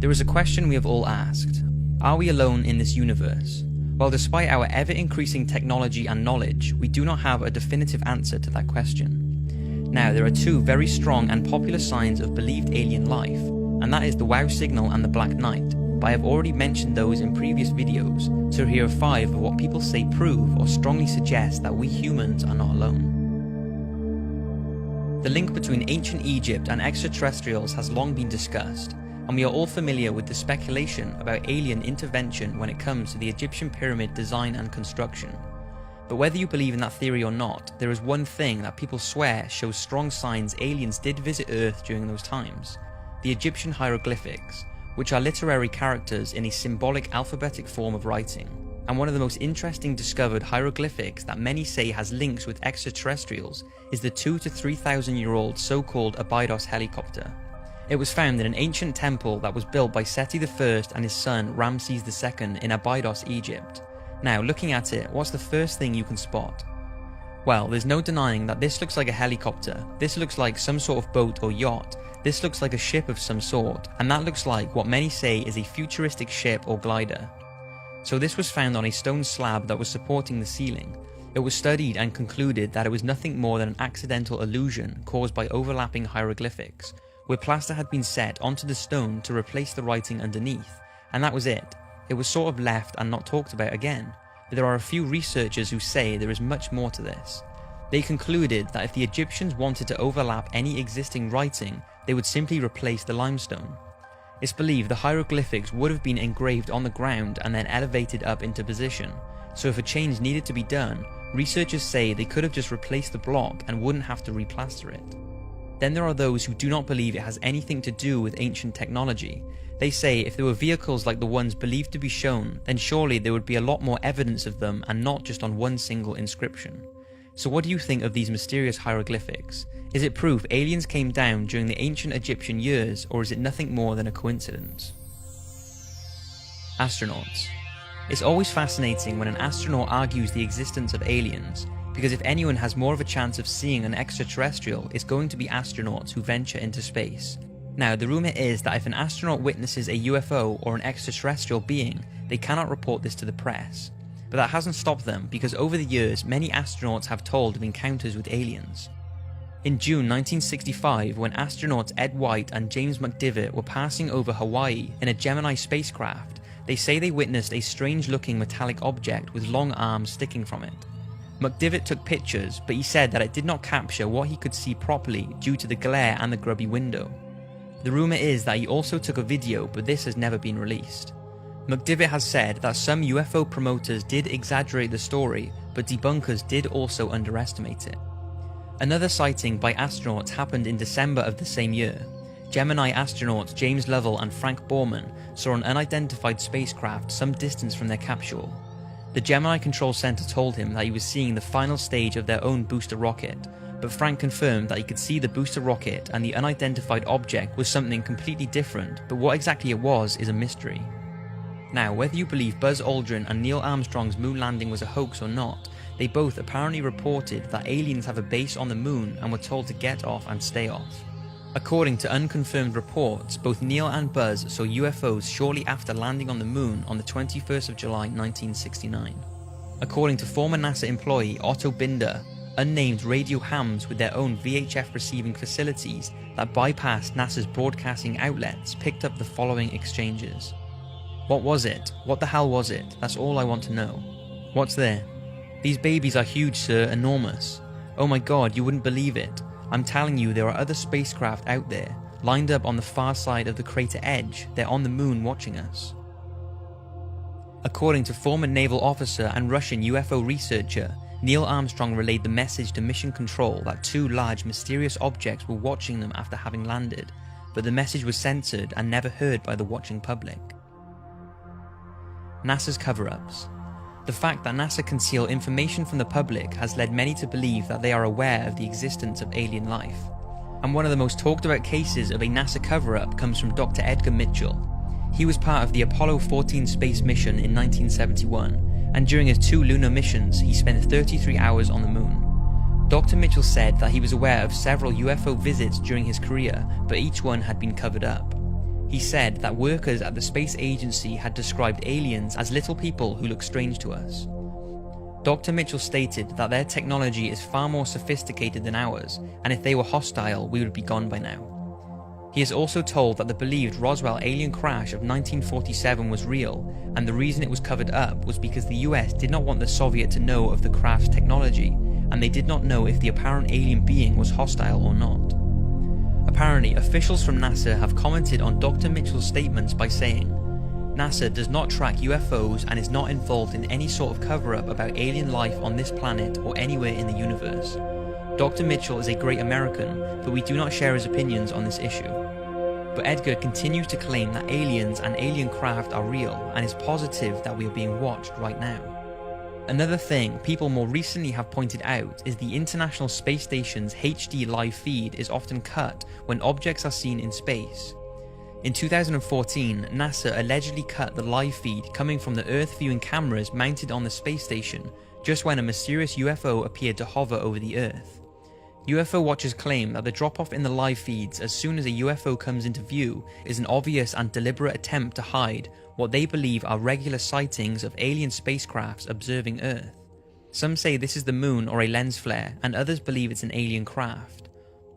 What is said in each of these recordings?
There is a question we have all asked. Are we alone in this universe? Well, despite our ever-increasing technology and knowledge, we do not have a definitive answer to that question. Now, there are two very strong and popular signs of believed alien life, and that is the WOW signal and the Black Knight, but I have already mentioned those in previous videos, so here are 5 of what people say prove or strongly suggest that we humans are not alone. The link between ancient Egypt and extraterrestrials has long been discussed, and we are all familiar with the speculation about alien intervention when it comes to the Egyptian pyramid design and construction. But whether you believe in that theory or not, there is one thing that people swear shows strong signs aliens did visit Earth during those times: the Egyptian hieroglyphics, which are literary characters in a symbolic alphabetic form of writing, and one of the most interesting discovered hieroglyphics that many say has links with extraterrestrials is the 2,000 to 3,000 year old so-called Abydos helicopter. It was found in an ancient temple that was built by Seti I and his son Ramses II in Abydos, Egypt. Now, looking at it, what's the first thing you can spot? Well, there's no denying that this looks like a helicopter, this looks like some sort of boat or yacht, this looks like a ship of some sort, and that looks like what many say is a futuristic ship or glider. So this was found on a stone slab that was supporting the ceiling. It was studied and concluded that it was nothing more than an accidental illusion caused by overlapping hieroglyphics, where plaster had been set onto the stone to replace the writing underneath, and that was it. It was sort of left and not talked about again. But there are a few researchers who say there is much more to this. They concluded that if the Egyptians wanted to overlap any existing writing, they would simply replace the limestone. It's believed the hieroglyphics would have been engraved on the ground and then elevated up into position, so if a change needed to be done, researchers say they could have just replaced the block and wouldn't have to replaster it. Then there are those who do not believe it has anything to do with ancient technology. They say if there were vehicles like the ones believed to be shown, then surely there would be a lot more evidence of them and not just on one single inscription. So what do you think of these mysterious hieroglyphics? Is it proof aliens came down during the ancient Egyptian years, or is it nothing more than a coincidence? Astronauts. It's always fascinating when an astronaut argues the existence of aliens, because if anyone has more of a chance of seeing an extraterrestrial, it's going to be astronauts who venture into space. Now, the rumour is that if an astronaut witnesses a UFO or an extraterrestrial being, they cannot report this to the press. But that hasn't stopped them, because over the years, many astronauts have told of encounters with aliens. In June 1965, when astronauts Ed White and James McDivitt were passing over Hawaii in a Gemini spacecraft, they say they witnessed a strange-looking metallic object with long arms sticking from it. McDivitt took pictures, but he said that it did not capture what he could see properly due to the glare and the grubby window. The rumour is that he also took a video, but this has never been released. McDivitt has said that some UFO promoters did exaggerate the story, but debunkers did also underestimate it. Another sighting by astronauts happened in December of the same year. Gemini astronauts James Lovell and Frank Borman saw an unidentified spacecraft some distance from their capsule. The Gemini Control Center told him that he was seeing the final stage of their own booster rocket, but Frank confirmed that he could see the booster rocket and the unidentified object was something completely different, but what exactly it was is a mystery. Now, whether you believe Buzz Aldrin and Neil Armstrong's moon landing was a hoax or not, they both apparently reported that aliens have a base on the moon and were told to get off and stay off. According to unconfirmed reports, both Neil and Buzz saw UFOs shortly after landing on the moon on the 21st of July 1969. According to former NASA employee Otto Binder, unnamed radio hams with their own VHF receiving facilities that bypassed NASA's broadcasting outlets picked up the following exchanges. What was it? What the hell was it? That's all I want to know. What's there? These babies are huge, sir, enormous. Oh my god, you wouldn't believe it. I'm telling you, there are other spacecraft out there, lined up on the far side of the crater edge. They're on the moon watching us. According to former naval officer and Russian UFO researcher, Neil Armstrong relayed the message to Mission Control that 2 large mysterious objects were watching them after having landed, but the message was censored and never heard by the watching public. NASA's cover-ups. The fact that NASA conceal information from the public has led many to believe that they are aware of the existence of alien life. And one of the most talked about cases of a NASA cover-up comes from Dr. Edgar Mitchell. He was part of the Apollo 14 space mission in 1971, and during his 2 lunar missions, he spent 33 hours on the moon. Dr. Mitchell said that he was aware of several UFO visits during his career, but each one had been covered up. He said that workers at the space agency had described aliens as little people who look strange to us. Dr. Mitchell stated that their technology is far more sophisticated than ours, and if they were hostile, we would be gone by now. He is also told that the believed Roswell alien crash of 1947 was real, and the reason it was covered up was because the US did not want the Soviet to know of the craft's technology, and they did not know if the apparent alien being was hostile or not. Apparently, officials from NASA have commented on Dr. Mitchell's statements by saying, NASA does not track UFOs and is not involved in any sort of cover-up about alien life on this planet or anywhere in the universe. Dr. Mitchell is a great American, but we do not share his opinions on this issue. But Edgar continues to claim that aliens and alien craft are real and is positive that we are being watched right now. Another thing people more recently have pointed out is the International Space Station's HD live feed is often cut when objects are seen in space. In 2014, NASA allegedly cut the live feed coming from the Earth viewing cameras mounted on the space station just when a mysterious UFO appeared to hover over the Earth. UFO watchers claim that the drop-off in the live feeds as soon as a UFO comes into view is an obvious and deliberate attempt to hide what they believe are regular sightings of alien spacecrafts observing Earth. Some say this is the moon or a lens flare, and others believe it's an alien craft.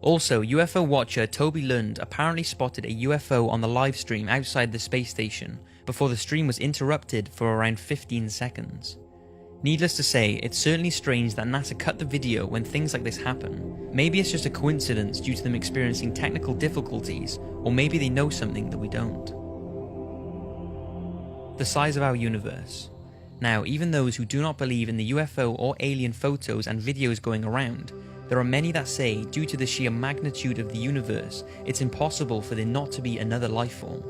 Also, UFO watcher Toby Lund apparently spotted a UFO on the live stream outside the space station before the stream was interrupted for around 15 seconds. Needless to say, it's certainly strange that NASA cut the video when things like this happen. Maybe it's just a coincidence due to them experiencing technical difficulties, or maybe they know something that we don't. The size of our universe. Now, even those who do not believe in the UFO or alien photos and videos going around, there are many that say, due to the sheer magnitude of the universe, it's impossible for there not to be another life form.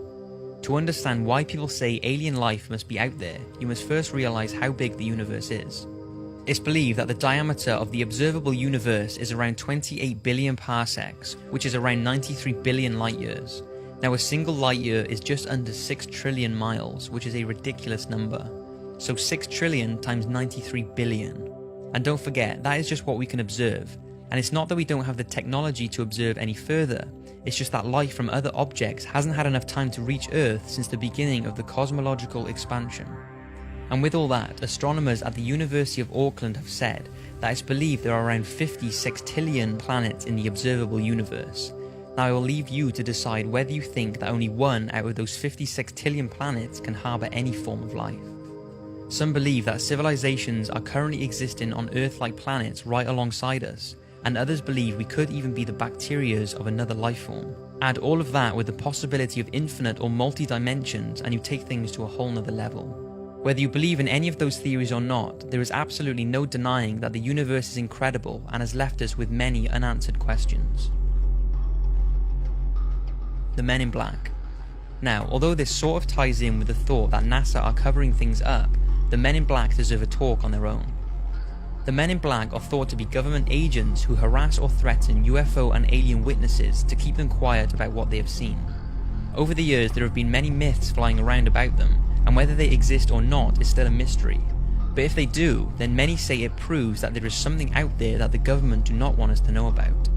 To understand why people say alien life must be out there, you must first realize how big the universe is. It's believed that the diameter of the observable universe is around 28 billion parsecs, which is around 93 billion light years. Now, a single light year is just under 6 trillion miles, which is a ridiculous number. So 6 trillion times 93 billion. And don't forget, that is just what we can observe. And it's not that we don't have the technology to observe any further, it's just that life from other objects hasn't had enough time to reach Earth since the beginning of the cosmological expansion. And with all that, astronomers at the University of Auckland have said that it's believed there are around 50 sextillion planets in the observable universe. Now I will leave you to decide whether you think that only one out of those 50 sextillion planets can harbour any form of life. Some believe that civilizations are currently existing on Earth-like planets right alongside us, and others believe we could even be the bacterias of another life form. Add all of that with the possibility of infinite or multi-dimensions and you take things to a whole nother level. Whether you believe in any of those theories or not, there is absolutely no denying that the universe is incredible and has left us with many unanswered questions. The Men in Black. Now, although this sort of ties in with the thought that NASA are covering things up, the Men in Black deserve a talk on their own. The Men in Black are thought to be government agents who harass or threaten UFO and alien witnesses to keep them quiet about what they have seen. Over the years, there have been many myths flying around about them, and whether they exist or not is still a mystery. But if they do, then many say it proves that there is something out there that the government do not want us to know about.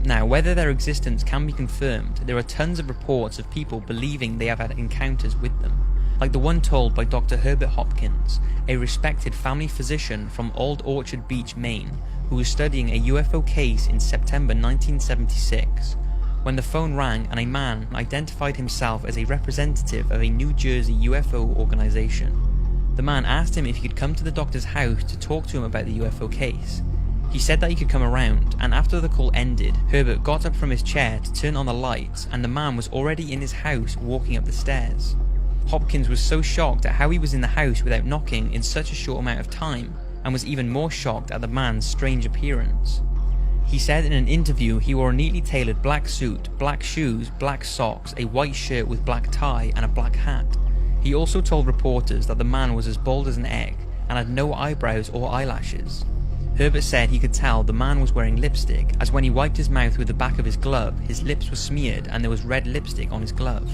Now, whether their existence can be confirmed, there are tons of reports of people believing they have had encounters with them, like the one told by Dr. Herbert Hopkins, a respected family physician from Old Orchard Beach, Maine, who was studying a UFO case in September 1976, when the phone rang and a man identified himself as a representative of a New Jersey UFO organization. The man asked him if he could come to the doctor's house to talk to him about the UFO case. He said that he could come around, and after the call ended, Herbert got up from his chair to turn on the lights, and the man was already in his house walking up the stairs. Hopkins was so shocked at how he was in the house without knocking in such a short amount of time, and was even more shocked at the man's strange appearance. He said in an interview he wore a neatly tailored black suit, black shoes, black socks, a white shirt with black tie, and a black hat. He also told reporters that the man was as bald as an egg, and had no eyebrows or eyelashes. Herbert said he could tell the man was wearing lipstick, as when he wiped his mouth with the back of his glove, his lips were smeared and there was red lipstick on his glove.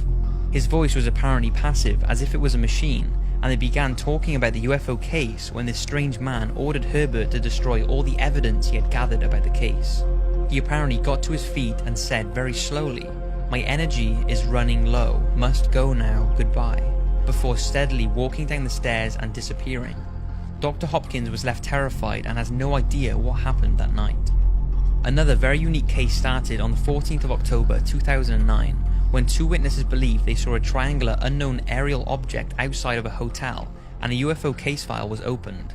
His voice was apparently passive, as if it was a machine, and they began talking about the UFO case when this strange man ordered Herbert to destroy all the evidence he had gathered about the case. He apparently got to his feet and said very slowly, My energy is running low, must go now, goodbye, before steadily walking down the stairs and disappearing. Dr. Hopkins was left terrified and has no idea what happened that night. Another very unique case started on the 14th of October 2009 when two witnesses believed they saw a triangular unknown aerial object outside of a hotel and a UFO case file was opened.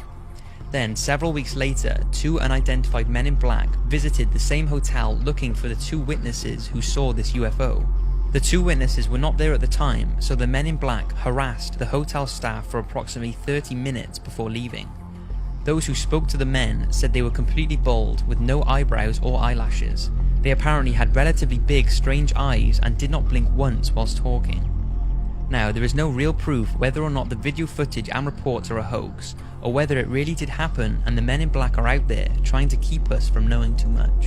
Then, several weeks later, two unidentified men in black visited the same hotel looking for the two witnesses who saw this UFO. The two witnesses were not there at the time, so the men in black harassed the hotel staff for approximately 30 minutes before leaving. Those who spoke to the men said they were completely bald with no eyebrows or eyelashes. They apparently had relatively big, strange eyes and did not blink once whilst talking. Now, there is no real proof whether or not the video footage and reports are a hoax, or whether it really did happen and the men in black are out there trying to keep us from knowing too much.